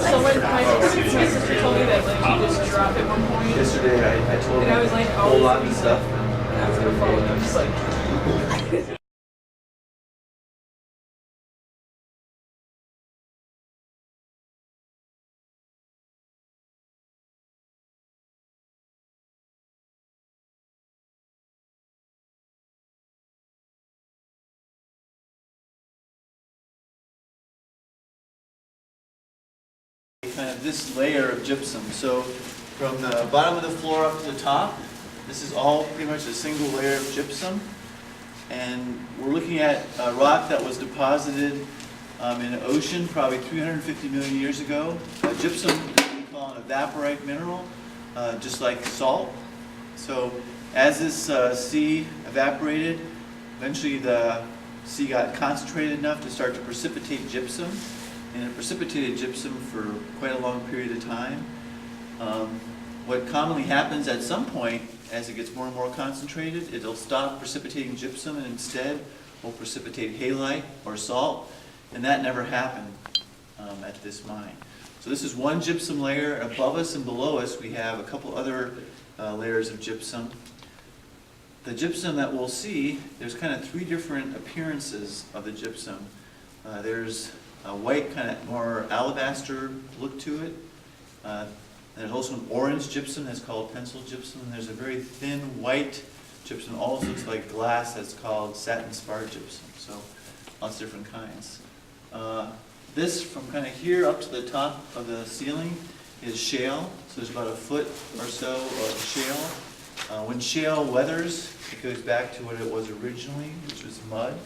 Someone, my sister told me that like you just drop at one point. Yesterday I told And I him was like, a whole lot of stuff. And I was gonna follow them, just like. Kind of this layer of gypsum. So from the bottom of the floor up to the top, this is all pretty much a single layer of gypsum. And we're looking at a rock that was deposited in an ocean probably 350 million years ago. Gypsum is what we call an evaporite mineral, just like salt. So as this sea evaporated, eventually the sea got concentrated enough to start to precipitate gypsum. And it precipitated gypsum for quite a long period of time. What commonly happens at some point, as it gets more and more concentrated, it'll stop precipitating gypsum and instead will precipitate halite or salt, and that never happened at this mine. So this is one gypsum layer. Above us and below us we have a couple other layers of gypsum. The gypsum that we'll see, there's kind of three different appearances of the gypsum. There's a white, kind of more alabaster look to it. There's also an orange gypsum that's called pencil gypsum, and there's a very thin white gypsum, almost looks like glass, that's called satin spar gypsum. So lots of different kinds. This, from kind of here up to the top of the ceiling, is shale. So there's about a foot or so of shale. When shale weathers, it goes back to what it was originally, which was mud.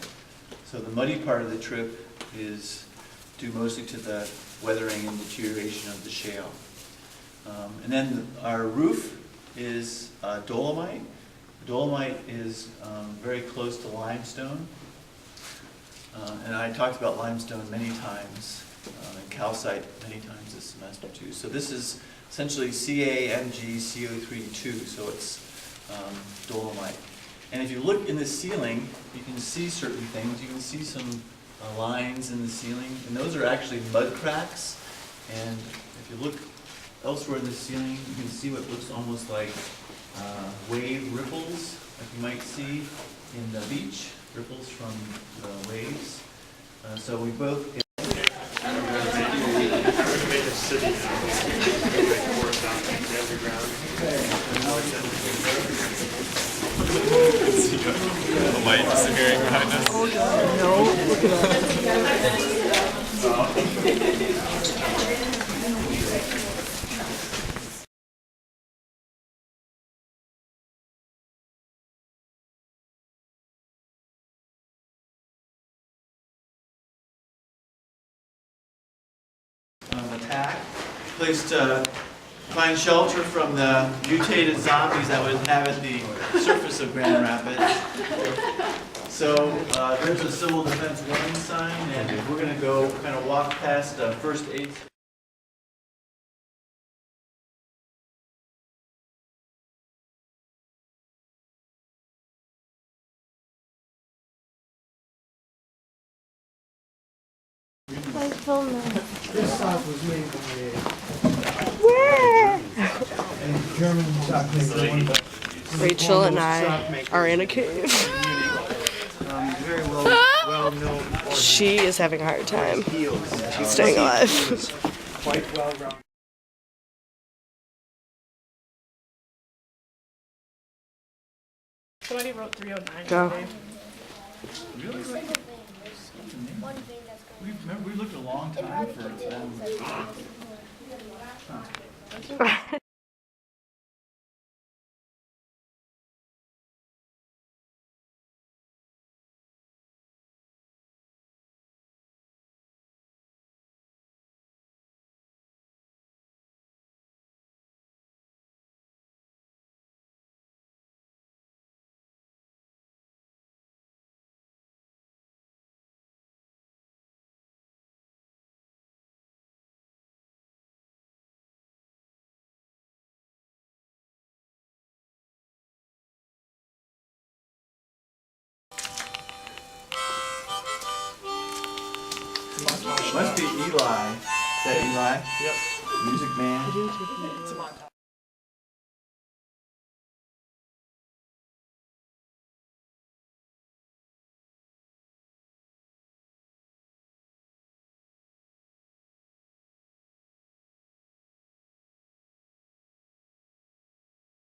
So the muddy part of the trip is due mostly to the weathering and deterioration of the shale. And then our roof is dolomite. Dolomite is very close to limestone. And I talked about limestone many times, and calcite many times this semester too. So this is essentially CaMgCO3 so it's dolomite. And if you look in the ceiling, you can see certain things. You can see some lines in the ceiling, and those are actually mud cracks. And if you look elsewhere in the ceiling, you can see what looks almost like wave ripples, like you might see in the beach, ripples from the waves. So we both get the light disappearing behind us. Oh God, no, look at attack, place to find shelter from the mutated zombies that would inhabit the surface of Grand Rapids. So there's a civil defense warning sign, and we're going to go kind of walk past first aid. My phone. This sauce was made by Where? a German chocolate. Rachel and I are in a cave. Very well known. She is having a hard time staying alive. Quite well rounded. Somebody wrote 309. Go. Really? We looked a long time for them. Must be Eli. that Eli? Yep. Music man.